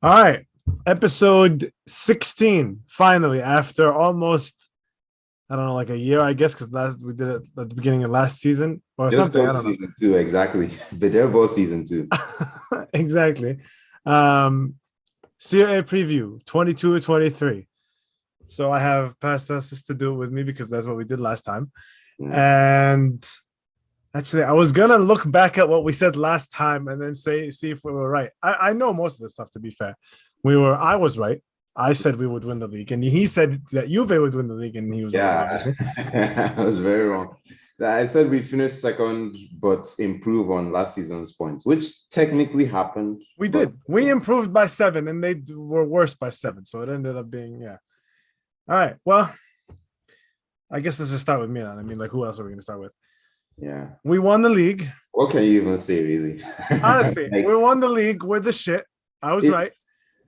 All right. Episode 16. Finally, after almost, I don't know, like a year, I guess, because last we did it at the beginning of last season or Just something. I got don't know. season two, exactly. But they're both season two. Exactly. Um, Serie preview 22 23. So I have past us to do it with me because that's what we did last time. Mm. And actually, I was gonna look back at what we said last time and then see if we were right. I know most of the stuff. To be fair, I was right. I said we would win the league, and he said that Juve would win the league, and he was wrong, Yeah, obviously. I was very wrong. I said we finished second, but improve on last season's points, which technically happened. We But did. We improved by 7, and they were worse by 7. So it ended up being yeah. All right. Well, I guess let's just start with Milan. I mean, like, who else are we going to start with? yeah, We won the league. what can you even say, really? Honestly, we Like won the league. We're the shit. I was it, right.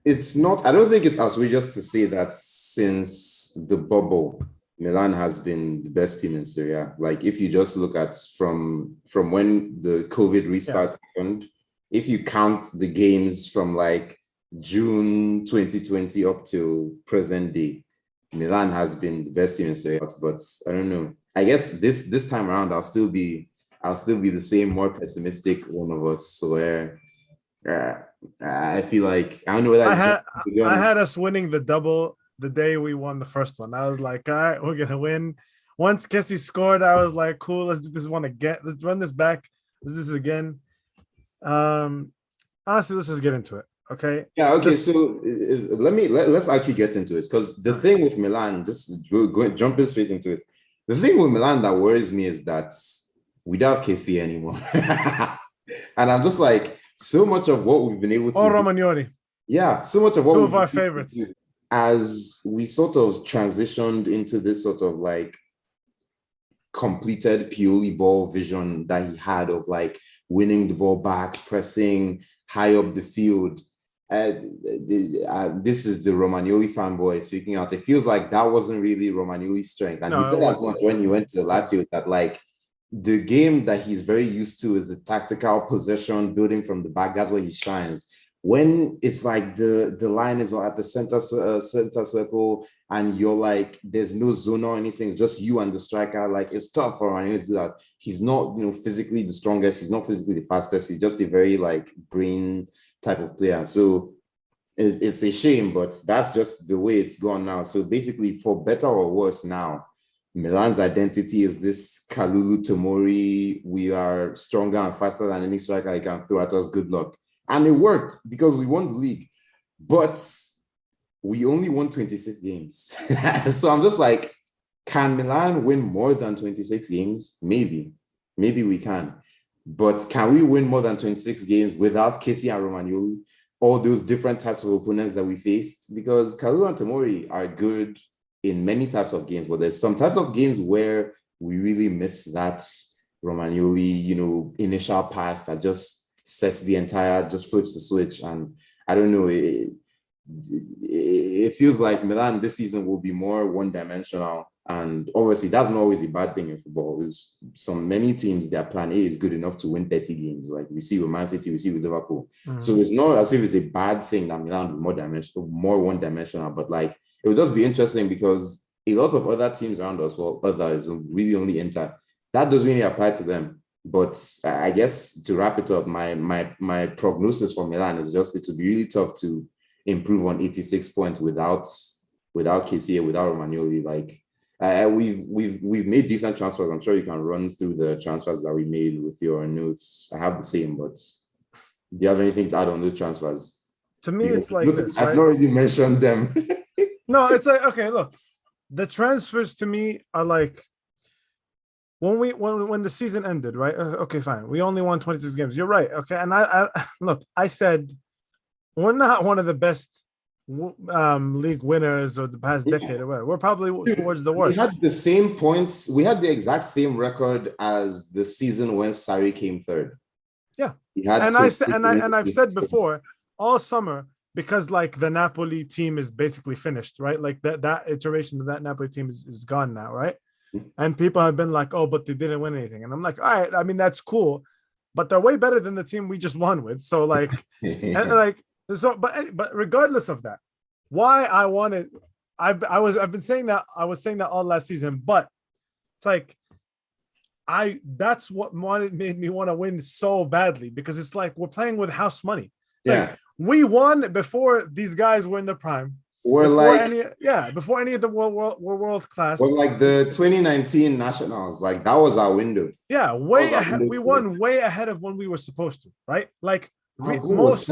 it's not. I don't think it's outrageous to say that since the bubble, Milan has been the best team in Serie. Like if you just look at from when the COVID Yeah. restart happened, if you count the games from like June 2020 up to present day, Milan has been the best team in Serie. But I don't know. I guess this time around, I'll still be the same, more pessimistic one of us. Where uh, I feel like I don't know whether I it's just had I had us winning the double the day we won the first one. I was like, all right, we're gonna win. Once Kessie scored, I was like, cool, let's do this one again. Let's run this back. Let's do this again. Um Honestly, let's just get into it. Okay. yeah. Okay, This so let's actually get into it because the all right. thing with Milan, just jumping straight into it, the thing with Milan that worries me is that we don't have KC anymore, and I'm just like so much of what we've been able Oh, to do. Romagnoli, Yeah, so much of what two we've of our been able to favorites. do as we sort of transitioned into this sort of like completed Pioli ball vision that he had of like winning the ball back, pressing high up the field. This is the Romagnoli fanboy speaking out. It feels like that wasn't really Romagnoli's strength. And he No, it said as wasn't. much when he went to Yeah. Lazio that like the game that he's very used to is the tactical possession, building from the back. That's where he shines. When it's like the line is at the center circle, and you're like, there's no zone or anything. It's just you and the striker. Like it's tough for Ranieri to do that. He's not, physically the strongest. He's not physically the fastest. He's just a very like brain type of player. So it's a shame, but that's just the way it's gone now. So basically, for better or worse, now Milan's identity is this Kalulu Tomori. We are stronger and faster than any striker he can throw at us. Good luck. And it worked because we won the league. But we only won 26 games. So I'm just like, can Milan win more than 26 games? Maybe. Maybe we can. But can we win more than 26 games without Casey and Romagnoli? All those different types of opponents that we faced? Because Kalulu and Tomori are good in many types of games, but there's some types of games where we really miss that Romagnoli, initial pass that just sets the entire, just flips the switch. And I don't know, it feels like Milan this season will be more one-dimensional. And obviously, that's not always a bad thing in football. There's many teams, their plan A is good enough to win 30 games. Like we see with Man City, we see with Liverpool. So Mhm. it's not as if it's a bad thing that Milan will be more one-dimensional. But like it would just be interesting because a lot of other teams around us, well, others really only enter. That doesn't really apply to them. But I guess to wrap it up, my prognosis for Milan is just it would be really tough to improve on 86 points without KCA, without Romagnoli. Like we've made decent transfers. I'm sure you can run through the transfers that we made with your notes. I have the same, but do you have anything to add on those transfers? To me, Because it's like this, I've right? not really mentioned them. No, it's like okay, look, the transfers to me are like when the season ended, right? Okay, fine. We only won 26 games. You're right. Okay, and I look, I said we're not one of the best league winners of the past decade Yeah. or whatever. We're probably towards the We worst. had the same points. We had the exact same record as the season when Sarri came third. Yeah, He had and I said 20 and I've points. said before all summer because like the Napoli team is basically finished, right? Like that iteration of that Napoli team is gone now, right? And people have been like, oh, but they didn't win anything, and I'm like, all right, I mean that's cool, but they're way better than the team we just won with. So like, and like So, but regardless of that, why I wanted, I've been saying that I was saying that all last season, but it's like that's what made me want to win so badly because it's like we're playing with house money. It's like we won before these guys were in the prime. We're before like before any of the world class. We're like the 2019 Nationals, like that was our window. Yeah, way ahead. We won way ahead of when we were supposed to, right? Like most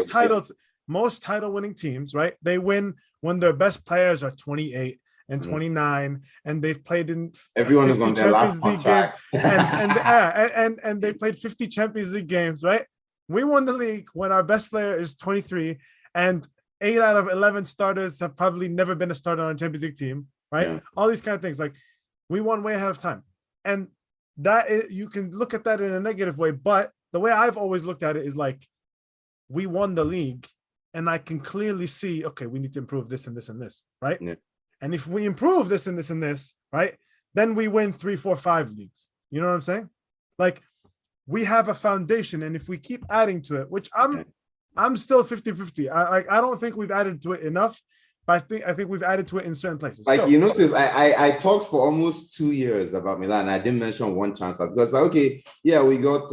title winning teams, right? They win when their best players are 28 and 29, and they've played in everyone is on their last League games, and they played 50 Champions League games, right? We won the league when our best player is 23, and 8 out of 11 starters have probably never been a starter on a Champions League team, right? Yeah. All these kind of things, like we won way ahead of time, and that is, you can look at that in a negative way, but the way I've always looked at it is like we won the league, and I can clearly see, okay, we need to improve this and this and this, right? Yeah. And if we improve this and this and this, right, then we win 3, 4, 5 leagues. You know what I'm saying? Like we have a foundation, and if we keep adding to it, which I'm still 50-50. I don't think we've added to it enough, but I think we've added to it in certain places. Like you notice, I talked for almost 2 years about Milan. I didn't mention one transfer because okay, yeah, we got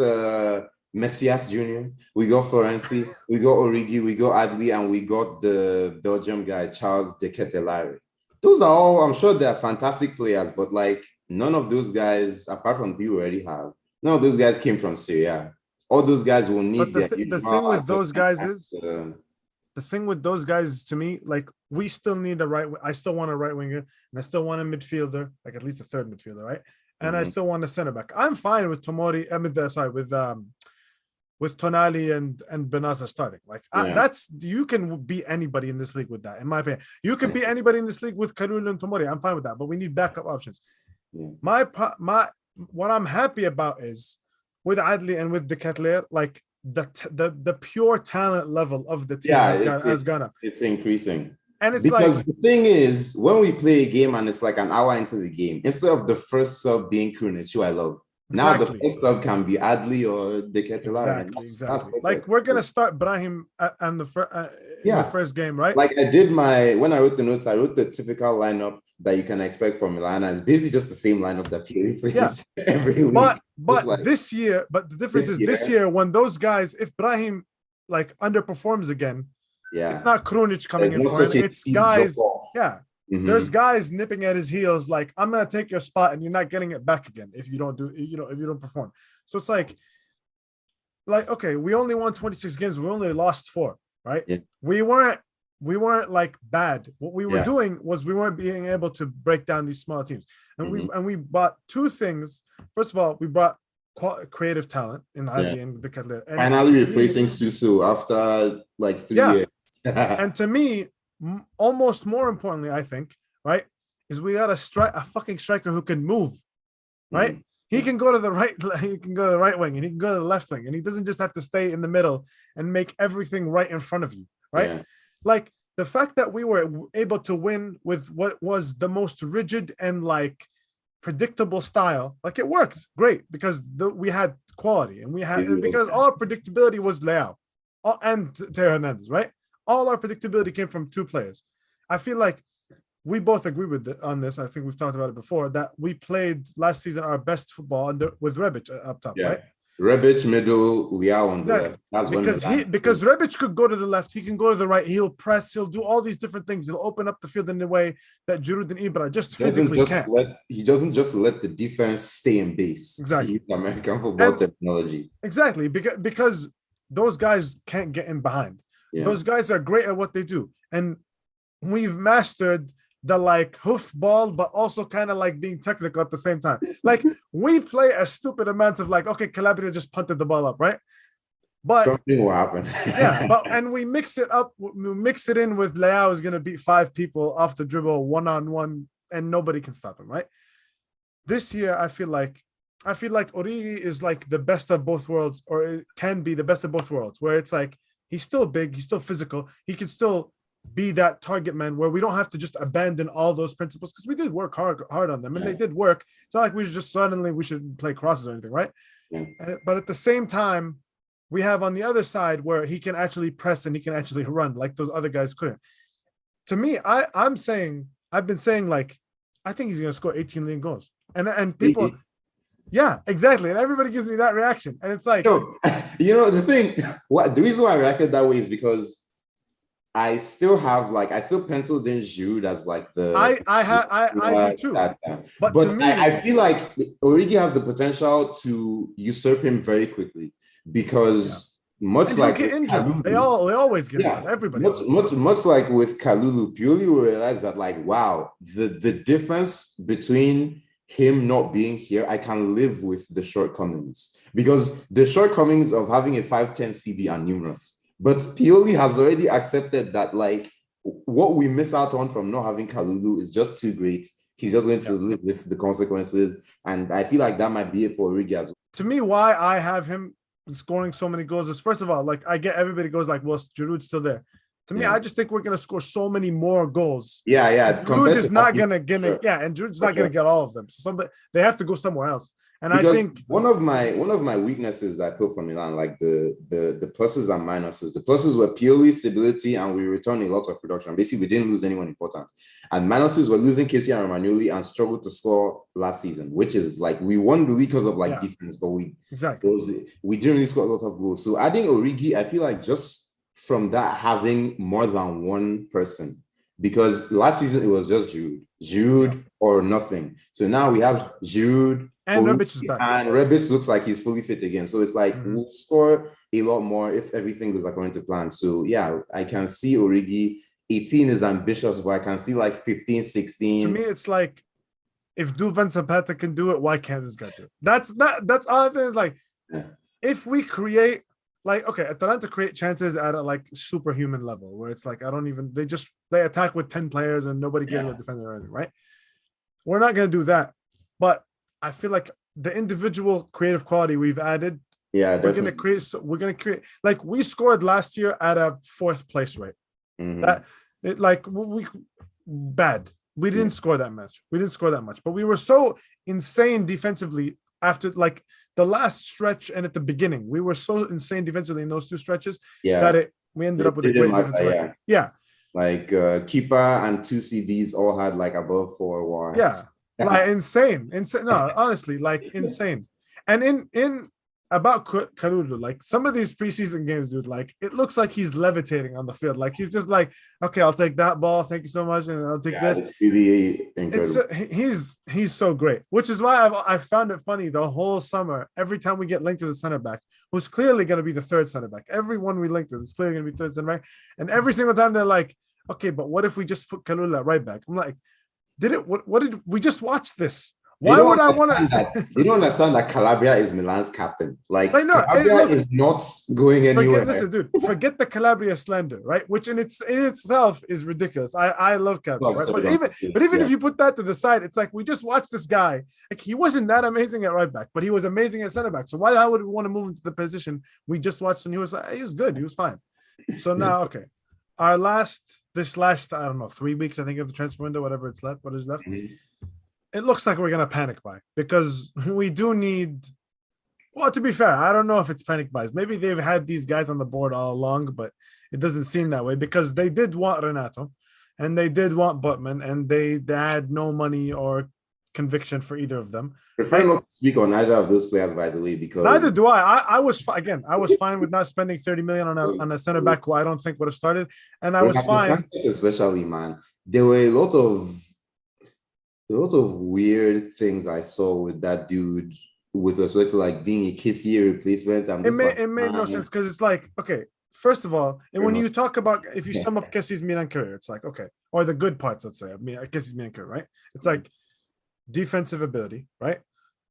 Messias Jr., we got Florenzi, we got Origi, we got Adli, and we got the Belgium guy Charles de Ketelaere. Those are all, I'm sure they're fantastic players, but like none of those guys, apart from people we already have, none of those guys came from Serie. All those guys will need the thing with those guys is the thing with those guys to me, like we still need I still want a right winger, and I still want a midfielder, like at least a third midfielder, right? And I still want a center back. I'm fine with Tomori, with Tonali and Benaza starting. Like that's, you can beat anybody in this league with that, in my opinion. You can beat anybody in this league with Karul and Tomori. I'm fine with that, but we need backup options. My what I'm happy about is with Adli and with De Ketelaere, like the pure talent level of the team has gone up. It's increasing. And it's because like the thing is, when we play a game and it's like an hour into the game, instead of the first sub being Krunic, who I love, now the first sub can be Adli or De Ketelaere. Exactly. Like we're gonna start Brahim in the first game, right? Like when I wrote the notes, I wrote the typical lineup that you can expect from Milan. And it's basically just the same lineup that Pieri plays every week. But like, this year, but the difference is this year when those guys, if Brahim like underperforms again, it's not Krunic coming in for him. It's guys, there's guys nipping at his heels, like I'm gonna take your spot and you're not getting it back again if you don't if you don't perform. So it's like okay, we only won 26 games, we only lost 4, right? We weren't like bad. What we were doing was we weren't being able to break down these small teams, and we bought 2 things. First of all, we brought creative talent in Ali and De Ketelaere, finally replacing Suso after like 3 years. And to me, almost more importantly, I think, right, is we got a fucking striker who can move, right? He can go to the right, he can go to the right wing, and he can go to the left wing, and he doesn't just have to stay in the middle and make everything right in front of you, right? Like the fact that we were able to win with what was the most rigid and like predictable style, like it worked great because we had quality, and we had because all our predictability was Leao and Teo Hernandez, right? All our predictability came from 2 players. I feel like we both agree on this. I think we've talked about it before, that we played last season our best football with Rebic up top, right? Rebic middle, Leao on the left. That's because Rebic could go to the left, he can go to the right, he'll press, he'll do all these different things. He'll open up the field in a way that Giroud and Ibra just physically can't. He doesn't just let the defense stay in base. Exactly. American football technology. Exactly, because those guys can't get in behind. Those guys are great at what they do, and we've mastered the like hoof ball, but also kind of like being technical at the same time. Like we play a stupid amount of like, okay, Calabria just punted the ball up, right? But something will happen. and we mix it up. We mix it in with Leao is going to beat 5 people off the dribble 1-on-1, and nobody can stop him, right? This year, I feel like Origi is like the best of both worlds, or it can be the best of both worlds, where it's like he's still big, he's still physical, he can still be that target man where we don't have to just abandon all those principles, because we did work hard on them, and they did work. It's not like we should play crosses or anything, right? But at the same time, we have on the other side where he can actually press and he can actually run like those other guys couldn't. To me, I've been saying like I think he's gonna score 18 league goals. And people, yeah, exactly. And everybody gives me that reaction. And it's like the thing, the reason why I reacted that way is because I still penciled in Jude as like I do too. But to me, I feel like Origi has the potential to usurp him very quickly because much and like he'll get injured. Kalulu, They always get injured. Everybody much like with Kalulu, Pioli will realize that like wow, the difference between him not being here, I can live with the shortcomings because the shortcomings of having a 5'10 CB are numerous. But Pioli has already accepted that like what we miss out on from not having Kalulu is just too great. He's just going to live with the consequences. And I feel like that might be it for Origi as well. To me, why I have him scoring so many goals is, first of all, like I get everybody goes like, well, Giroud's still there. To me, I just think we're gonna score so many more goals. Giroud is not gonna get and Giroud's not gonna get all of them. So they have to go somewhere else. And because I think one of my weaknesses that I put for Milan, like the pluses and minuses. The pluses were purely stability, and we returned a lot of production. Basically, we didn't lose anyone important. And minuses were losing Casey and Romagnoli and struggled to score last season, which is like we won the league because of like defense, but we didn't really score a lot of goals. So adding Origi, I feel like just from that having more than one person, because last season it was just Giroud or nothing. So now we have Giroud. And Rebic is back. And Rebic looks like he's fully fit again. So it's like we'll score a lot more if everything goes according to plan. So yeah, I can see Origi. 18 is ambitious, but I can see like 15, 16. To me, it's like if Duvan Zapata can do it, why can't this guy do it? That's all I think is like if we create like Atalanta create chances at a like superhuman level where it's like they attack with 10 players and nobody gets a defender or anything, right? We're not gonna do that. But I feel like the individual creative quality we've added, we're gonna create like we scored last year at a 4th place rate. That it like we bad. We didn't score that much. But we were so insane defensively after like the last stretch and at the beginning. We were so insane defensively in those 2 stretches that we ended up with a great defensive record. Yeah. Like Keeper and 2 CBs all had like above 4 awards. Yeah. Like insane. No, honestly, like insane. And in about Kalulu, like some of these preseason games, dude, like it looks like he's levitating on the field. Like he's just like, okay, I'll take that ball. Thank you so much, and I'll take this. It's really incredible. He's so great, which is why I found it funny the whole summer. Every time we get linked to the center back, who's clearly going to be the 3rd center back. Everyone we linked to is clearly going to be 3rd center back, and every single time they're like, okay, but what if we just put Kalulu at right back? I'm like, what did we just watch this? Why would I want to? You don't understand that Calabria is Milan's captain. Like Calabria is not going anywhere. Listen, dude, forget the Calabria slander, right? Which in itself is ridiculous. I love Calabria, right? But even if you put that to the side, it's like we just watched this guy. Like he wasn't that amazing at right back, but he was amazing at center back. So why would we want to move him to the position we just watched? And he was good. He was fine. So now, okay, this last I don't know 3 weeks I think of the transfer window, what is left. It looks like we're going to panic buy because we do need, well, to be fair, I don't know if it's panic buys. Maybe they've had these guys on the board all along, but it doesn't seem that way because they did want Renato and they did want Butman and they had no money or conviction for either of them. Prefer not to speak on either of those players, by the way, because neither do I. I was fine with not spending 30 million on a center back who I don't think would have started. And I was fine. Especially, man, there were a lot of weird things I saw with that dude with respect to like being a Kessie replacement. It made no sense because it's like, okay, first of all, and when you talk about, if you sum up Kessie's Milan career, it's like, okay, or the good parts, let's say, Kessie's Milan career, right? It's like defensive ability, right?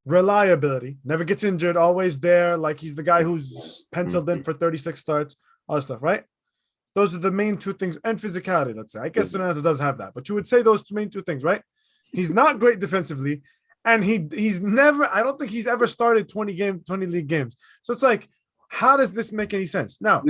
Reliability, never gets injured, always there. Like he's the guy who's penciled in for 36 starts, all that stuff, right? Those are the main 2 things. And physicality, let's say. I guess Renato does have that, but you would say those main 2 things, right? He's not great defensively, and he's never. I don't think he's ever started 20 league games. So it's like, how does this make any sense? Now,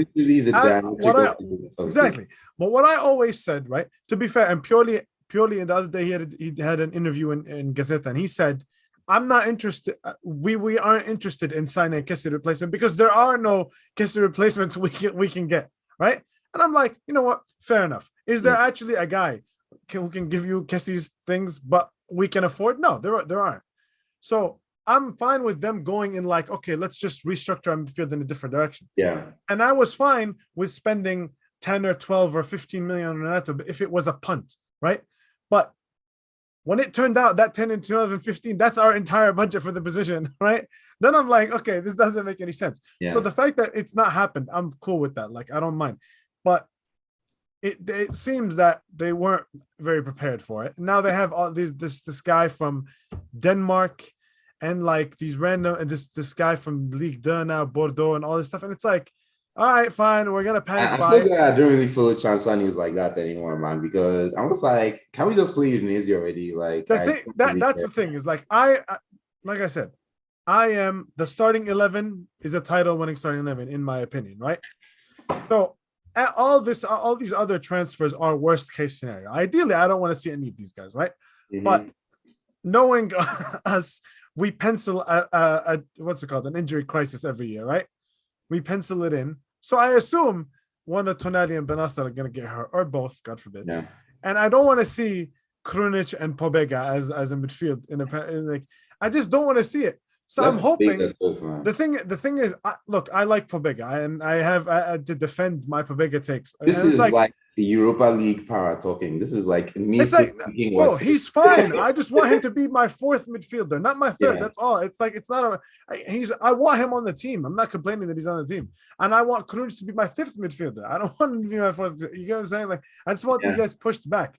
exactly. But what I always said, right? To be fair, and purely, the other day he had an interview in Gazeta, and he said, I'm not interested. We aren't interested in signing a Kessie replacement because there are no Kessie replacements we can get, right? And I'm like, you know what? Fair enough. Is there Yeah. actually a guy who can give you Kessie's things, but we can afford? No, there aren't. So I'm fine with them going in like, okay, let's just restructure our midfield in a different direction. Yeah. And I was fine with spending 10 or 12 or 15 million on Renato if it was a punt, right? But when it turned out that 10 and 12 and 15, that's our entire budget for the position, right? Then I'm like, okay, this doesn't make any sense. Yeah. So the fact that it's not happened, I'm cool with that. Like, I don't mind. But it seems that they weren't very prepared for it. Now they have all this guy from Denmark and like these random and this guy from Ligue 2 now, Bordeaux and all this stuff. And it's like, all right, fine, we're gonna panic I'm buy. so glad I don't really follow transfer news like that anymore, man. Because I was like, can we just play Udinese already? Like, The thing that's the thing is like I like I said, I am the starting 11 is a title winning starting 11 in my opinion, right? So all these other transfers are worst case scenario. Ideally, I don't want to see any of these guys, right? Mhm. But knowing us, we pencil a what's it called, an injury crisis every year, right? We pencil it in. So I assume one of Tonali and Benasta are going to get hurt, or both, God forbid. Yeah. And I don't want to see Krunic and Pobega as a midfield like I just don't want to see it. So I'm hoping the thing is, look, I like Pobega and I have to defend my Pobega takes. This is like the Europa League para talking. This is like me thinking, bro, he's fine. I just want him to be my fourth midfielder, not my third. Yeah. That's all. It's like it's not I want him on the team. I'm not complaining that he's on the team. And I want Krunic to be my fifth midfielder. I don't want him to be my fourth. You get what I'm saying? Like I just want these guys pushed back.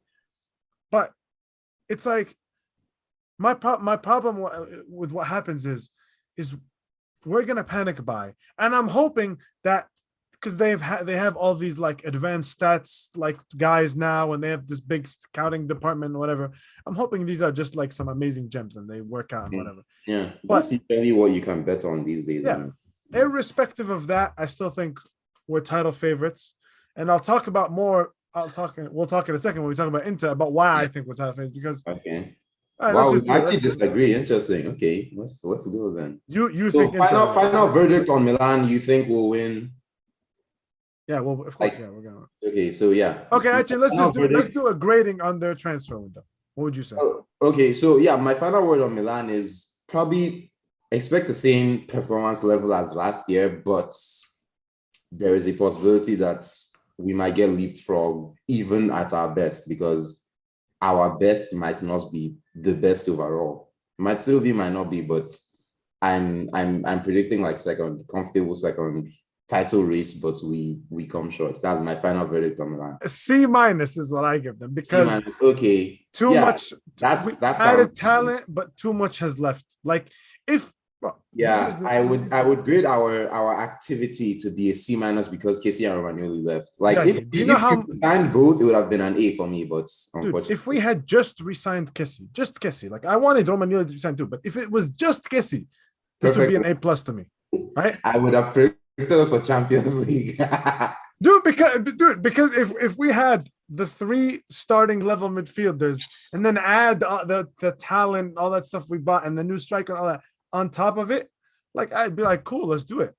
But it's like my problem with what happens is we're gonna panic buy, and I'm hoping that because they have all these like advanced stats like guys now, and they have this big scouting department or whatever. I'm hoping these are just like some amazing gems and they work out and whatever. Yeah, that's usually what you can bet on these days. Yeah, irrespective of that, I still think we're title favorites, and I'll talk about more. We'll talk in a second when we talk about Inter about why I think we're title favorites because. Okay. Right, wow, we actually disagree. Interesting. Okay, let's go then. You so think final verdict on Milan? You think we'll win? Yeah, well, of course, yeah, we're gonna. Okay, so yeah. Okay, actually, let's do a grading on their transfer window. What would you say? Okay, so yeah, my final word on Milan is probably expect the same performance level as last year, but there is a possibility that we might get leapfrog even at our best because our best might not be the best overall. Might still be, might not be, but I'm predicting like second, comfortable second title race, but we come short. That's my final verdict on Milan. C- is what I give them because okay, too much. That's added talent, but too much has left. Like if I would grade our activity to be a C- because Kessie and Romagnoli left. Like if you signed both, it would have been an A for me. But unfortunately, if we had just re-signed Kessie, like I wanted Romagnoli to resign too, but if it was just Kessie, this would be an A+ to me, right? I would have predicted us for Champions League. because if we had the three starting level midfielders and then add the talent, all that stuff we bought, and the new striker and all that on top of it, like I'd be like, cool, let's do it.